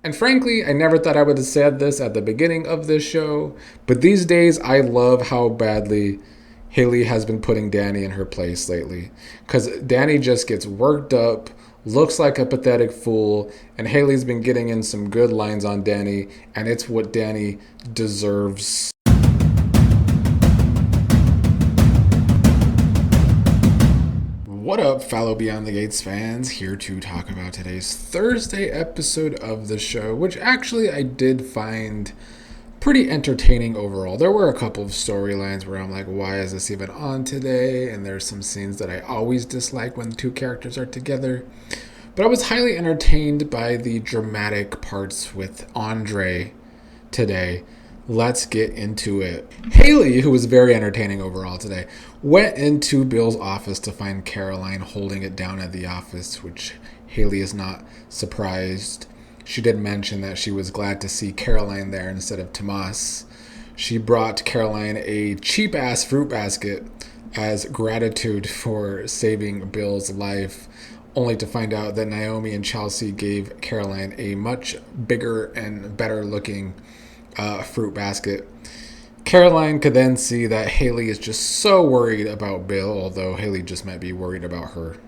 And frankly, I never thought I would have said this at the beginning of this show, but these days I love how badly Hayley has been putting Dany in her place lately. Because Dany just gets worked up, looks like a pathetic fool, and Hayley's been getting in some good lines on Dany, and it's what Dany deserves. What up, fellow Beyond the Gates fans? Here to talk about today's Thursday episode of the show, which actually I did find pretty entertaining overall. There were a couple of storylines where I'm like, why is this even on today? And there's some scenes that I always dislike when two characters are together. But I was highly entertained by the dramatic parts with Andre today. Let's get into it. Hayley, who was very entertaining overall today, went into Bill's office to find Caroline holding it down at the office, which Hayley is not surprised. She did mention that she was glad to see Caroline there instead of Tomas. She brought Caroline a cheap-ass fruit basket as gratitude for saving Bill's life, only to find out that Naomi and Chelsea gave Caroline a much bigger and better-looking fruit basket. Caroline could then see that Hayley is just so worried about Bill, although Hayley just might be worried about her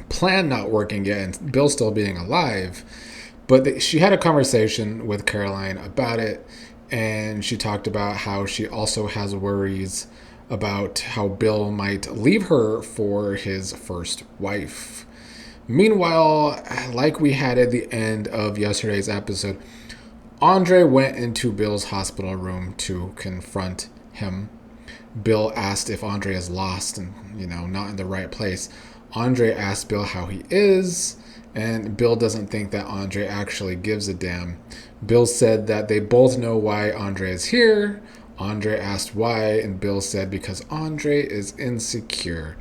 plan not working yet and Bill still being alive. But she had a conversation with Caroline about it, and she talked about how she also has worries about how Bill might leave her for his first wife. Meanwhile, like we had at the end of yesterday's episode, Andre went into Bill's hospital room to confront him. Bill asked if Andre is lost and, not in the right place. Andre asked Bill how he is, and Bill doesn't think that Andre actually gives a damn. Bill said that they both know why Andre is here. Andre asked why, and Bill said because Andre is insecure.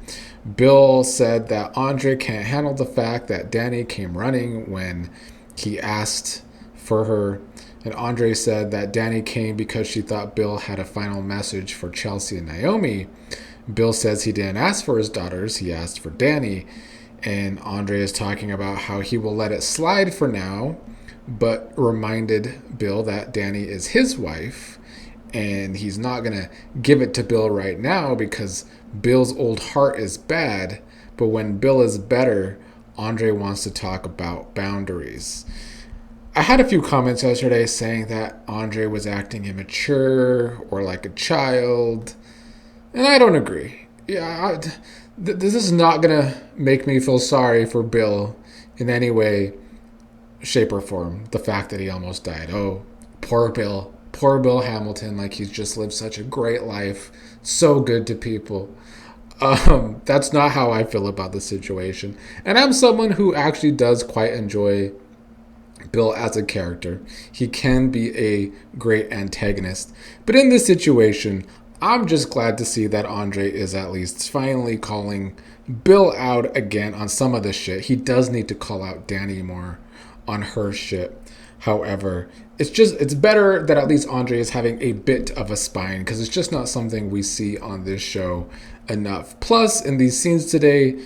Bill said that Andre can't handle the fact that Dany came running when he asked for her. And Andre said that Dany came because she thought Bill had a final message for Chelsea and Naomi. Bill says he didn't ask for his daughters, he asked for Dany. And Andre is talking about how he will let it slide for now, but reminded Bill that Dany is his wife, and he's not going to give it to Bill right now because Bill's old heart is bad. But when Bill is better, Andre wants to talk about boundaries. I had a few comments yesterday saying that Andre was acting immature or like a child, and I don't agree. This is not going to make me feel sorry for Bill in any way, shape, or form. The fact that he almost died. Oh, poor Bill. Poor Bill Hamilton, like he's just lived such a great life. So good to people. That's not how I feel about the situation. And I'm someone who actually does quite enjoy Bill as a character. He can be a great antagonist. But in this situation, I'm just glad to see that Andre is at least finally calling Bill out again on some of this shit. He does need to call out Dany more on her shit. However, it's better that at least Andre is having a bit of a spine, because it's just not something we see on this show enough. Plus, in these scenes today,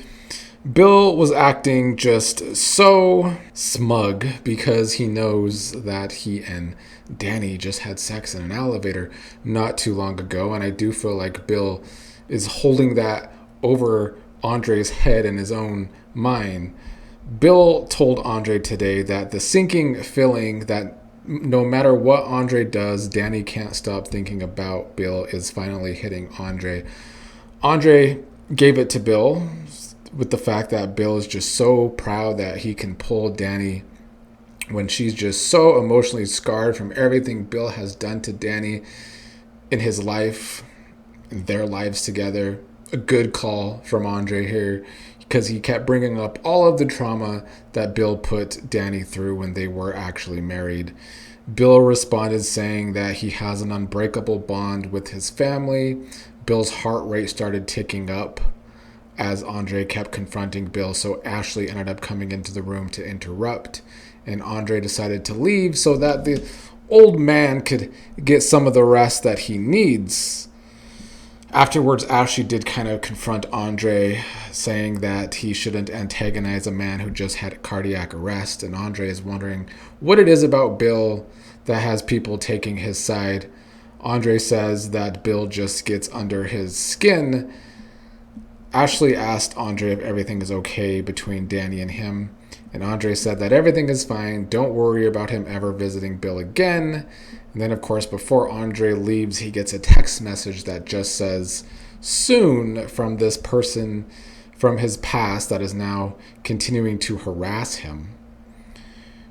Bill was acting just so smug because he knows that he and Dany just had sex in an elevator not too long ago. And I do feel like Bill is holding that over Andre's head in his own mind. Bill told Andre today that the sinking feeling that no matter what Andre does, Dany can't stop thinking about Bill is finally hitting Andre. Andre gave it to Bill with the fact that Bill is just so proud that he can pull Dany when she's just so emotionally scarred from everything Bill has done to Dany in his life, in their lives together. A good call from Andre here, because he kept bringing up all of the trauma that Bill put Dany through when they were actually married. Bill responded saying that he has an unbreakable bond with his family. Bill's heart rate started ticking up as Andre kept confronting Bill, so Ashley ended up coming into the room to interrupt, and Andre decided to leave so that the old man could get some of the rest that he needs. Afterwards, Ashley did kind of confront Andre, saying that he shouldn't antagonize a man who just had cardiac arrest. And Andre is wondering what it is about Bill that has people taking his side. Andre says that Bill just gets under his skin. Ashley asked Andre if everything is okay between Dany and him. And Andre said that everything is fine. Don't worry about him ever visiting Bill again. And then, of course, before Andre leaves, he gets a text message that just says, soon, from this person from his past that is now continuing to harass him.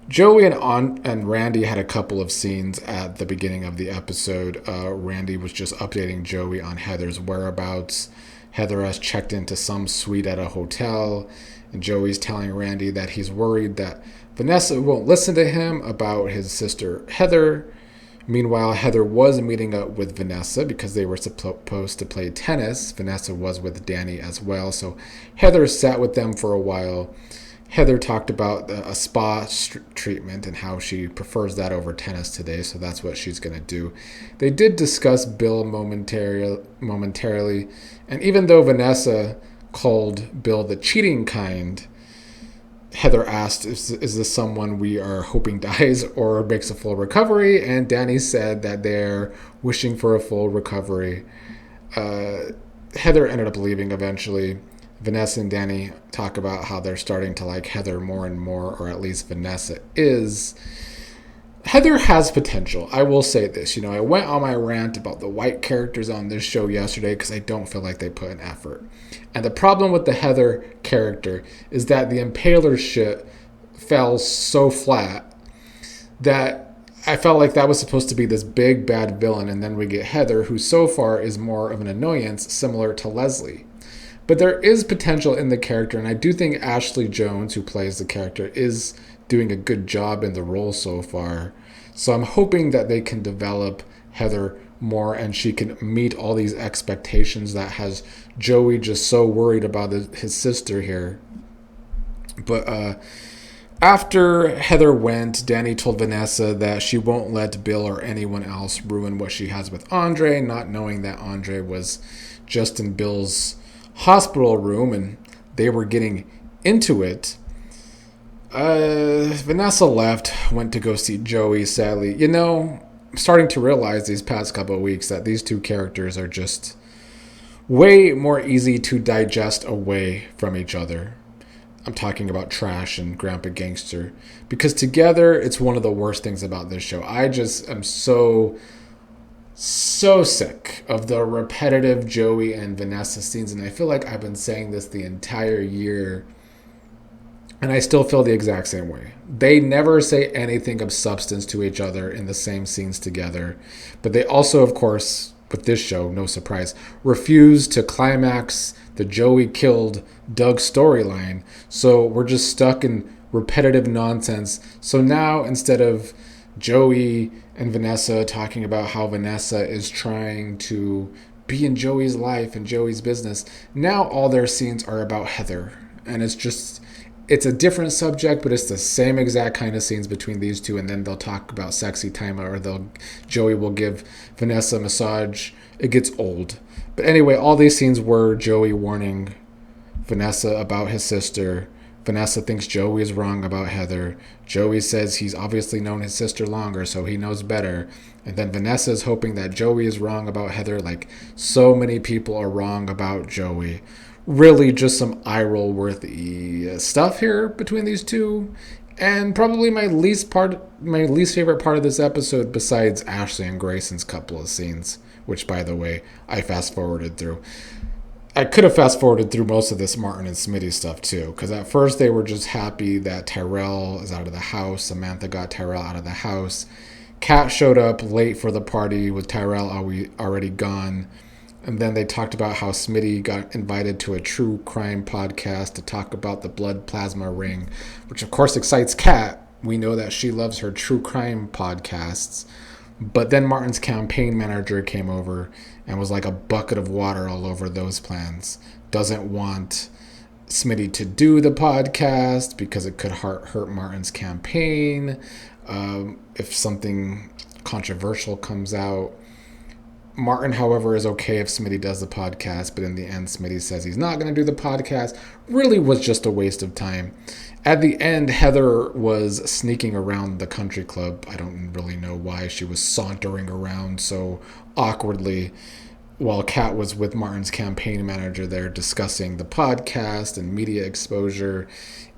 Joey and Randy had a couple of scenes at the beginning of the episode. Randy was just updating Joey on Heather's whereabouts. Heather has checked into some suite at a hotel, and Joey's telling Randy that he's worried that Vanessa won't listen to him about his sister Heather. Meanwhile, Heather was meeting up with Vanessa because they were supposed to play tennis. Vanessa was with Dany as well, so Heather sat with them for a while. Heather talked about a spa treatment and how she prefers that over tennis today, so that's what she's going to do. They did discuss Bill momentarily, and even though Vanessa called Bill the cheating kind, Heather asked, is this someone we are hoping dies or makes a full recovery? And Dany said that they're wishing for a full recovery. Heather ended up leaving eventually. Vanessa and Dany talk about how they're starting to like Heather more and more, or at least Vanessa is. Heather has potential. I will say this. I went on my rant about the white characters on this show yesterday because I don't feel like they put an effort. And the problem with the Heather character is that the Impaler shit fell so flat that I felt like that was supposed to be this big bad villain, and then we get Heather, who so far is more of an annoyance, similar to Leslie. But there is potential in the character, and I do think Ashley Jones, who plays the character, is doing a good job in the role so far. So I'm hoping that they can develop Heather more and she can meet all these expectations that has Joey just so worried about his sister here. But after Heather went, Dany told Vanessa that she won't let Bill or anyone else ruin what she has with Andre, not knowing that Andre was just in Bill's hospital room and they were getting into it. Vanessa left, went to go see Joey, sadly. I'm starting to realize these past couple of weeks that these two characters are just way more easy to digest away from each other. I'm talking about Trash and Grandpa Gangster. Because together, it's one of the worst things about this show. I just am so sick of the repetitive Joey and Vanessa scenes. And I feel like I've been saying this the entire year. And I still feel the exact same way. They never say anything of substance to each other in the same scenes together. But they also, of course, with this show, no surprise, refuse to climax the Joey killed Doug storyline. So we're just stuck in repetitive nonsense. So now, instead of Joey and Vanessa talking about how Vanessa is trying to be in Joey's life and Joey's business, now all their scenes are about Heather. And it's a different subject, but it's the same exact kind of scenes between these two, and then they'll talk about sexy time, or Joey will give Vanessa a massage. It gets old. But anyway, all these scenes were Joey warning Vanessa about his sister. Vanessa thinks Joey is wrong about Heather. Joey says he's obviously known his sister longer, so he knows better. And then Vanessa is hoping that Joey is wrong about Heather, like so many people are wrong about Joey. Really just some eye-roll worthy stuff here between these two. And probably my least favorite part of this episode, besides Ashley and Grayson's couple of scenes, which, by the way, I fast-forwarded through. I could have fast-forwarded through most of this Martin and Smitty stuff, too, because at first they were just happy that Tyrell is out of the house. Samantha got Tyrell out of the house. Kat showed up late for the party with Tyrell already gone. And then they talked about how Smitty got invited to a true crime podcast to talk about the blood plasma ring, which of course excites Kat. We know that she loves her true crime podcasts. But then Martin's campaign manager came over and was like a bucket of water all over those plans. Doesn't want Smitty to do the podcast because it could hurt Martin's campaign. If something controversial comes out. Martin, however, is okay if Smitty does the podcast, but in the end, Smitty says he's not going to do the podcast. Really was just a waste of time. At the end, Heather was sneaking around the country club. I don't really know why she was sauntering around so awkwardly while Kat was with Martin's campaign manager there discussing the podcast and media exposure.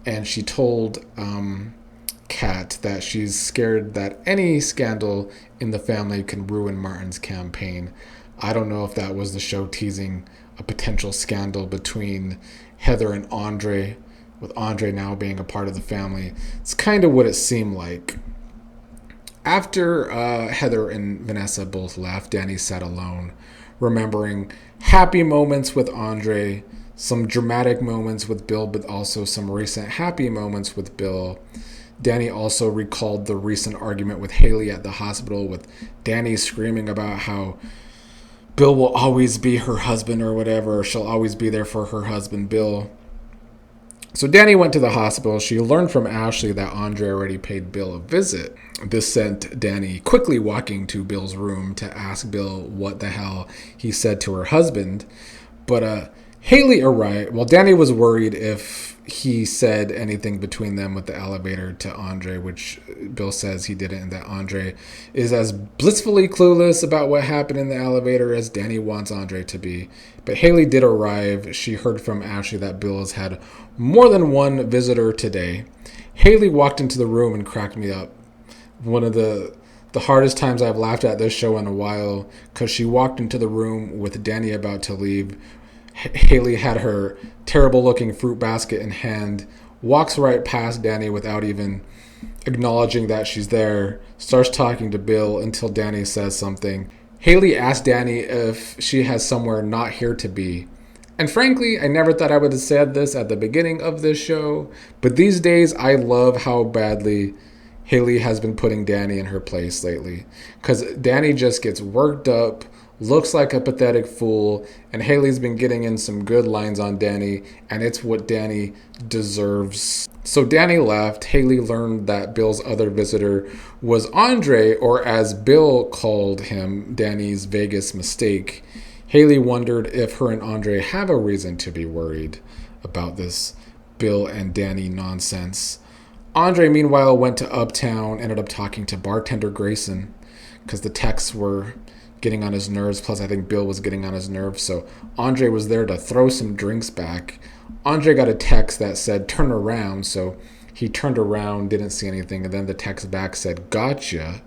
And she told Kat that she's scared that any scandal in the family can ruin Martin's campaign. I don't know if that was the show teasing a potential scandal between Heather and Andre, with Andre now being a part of the family. It's kind of what it seemed like. After Heather and Vanessa both left, Dani sat alone, remembering happy moments with Andre, some dramatic moments with Bill, but also some recent happy moments with Bill. Dani also recalled the recent argument with Hayley at the hospital, with Dani screaming about how Bill will always be her husband or whatever. She'll always be there for her husband, Bill. So Dani went to the hospital. She learned from Ashley that Andre already paid Bill a visit. This sent Dani quickly walking to Bill's room to ask Bill what the hell he said to her husband. But Hayley arrived. Well, Dani was worried if he said anything between them with the elevator to Andre, which Bill says he didn't, and that Andre is as blissfully clueless about what happened in the elevator as Dani wants Andre to be. But Hayley did arrive. She heard from Ashley that Bill has had more than one visitor today. Hayley walked into the room and cracked me up. One of the hardest times I've laughed at this show in a while, because she walked into the room with Dani about to leave. Hayley had her terrible-looking fruit basket in hand, walks right past Dani without even acknowledging that she's there, starts talking to Bill until Dani says something. Hayley asked Dani if she has somewhere not here to be. And frankly, I never thought I would have said this at the beginning of this show, but these days I love how badly Hayley has been putting Dani in her place lately. Because Dani just gets worked up, looks like a pathetic fool, and Hayley's been getting in some good lines on Dani, and it's what Dani deserves. So Dani left. Hayley learned that Bill's other visitor was Andre, or as Bill called him, Dani's Vegas mistake. Hayley wondered if her and Andre have a reason to be worried about this Bill and Dani nonsense. Andre, meanwhile, went to Uptown, ended up talking to bartender Grayson, because the texts were getting on his nerves, plus I think Bill was getting on his nerves, so Andre was there to throw some drinks back. Andre got a text that said, turn around, so he turned around, didn't see anything, and then the text back said, gotcha.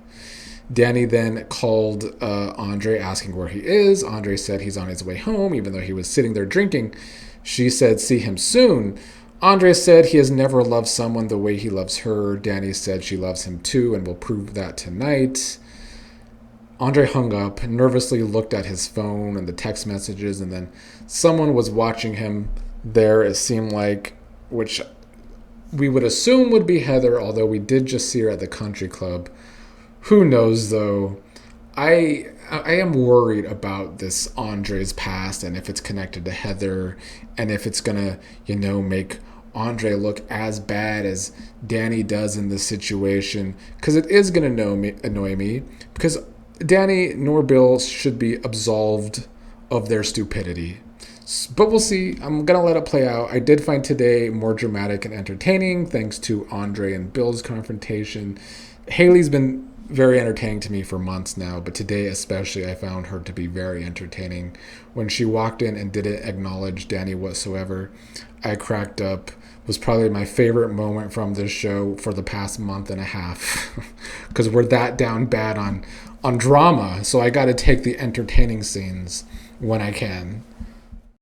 Dani then called Andre asking where he is. Andre said he's on his way home, even though he was sitting there drinking. She said, see him soon. Andre said he has never loved someone the way he loves her. Dani said she loves him too and will prove that tonight. Andre hung up, nervously looked at his phone and the text messages, and then someone was watching him there, it seemed like, which we would assume would be Heather, although we did just see her at the country club. Who knows, though? I am worried about this Andre's past and if it's connected to Heather and if it's going to, make Andre look as bad as Dani does in this situation, because it is going to annoy me, because Dani nor Bill should be absolved of their stupidity. But we'll see. I'm going to let it play out. I did find today more dramatic and entertaining thanks to Andre and Bill's confrontation. Hayley's been very entertaining to me for months now, but today especially I found her to be very entertaining. When she walked in and didn't acknowledge Dani whatsoever, I cracked up. It was probably my favorite moment from this show for the past month and a half, because we're that down bad on drama, so I got to take the entertaining scenes when I can.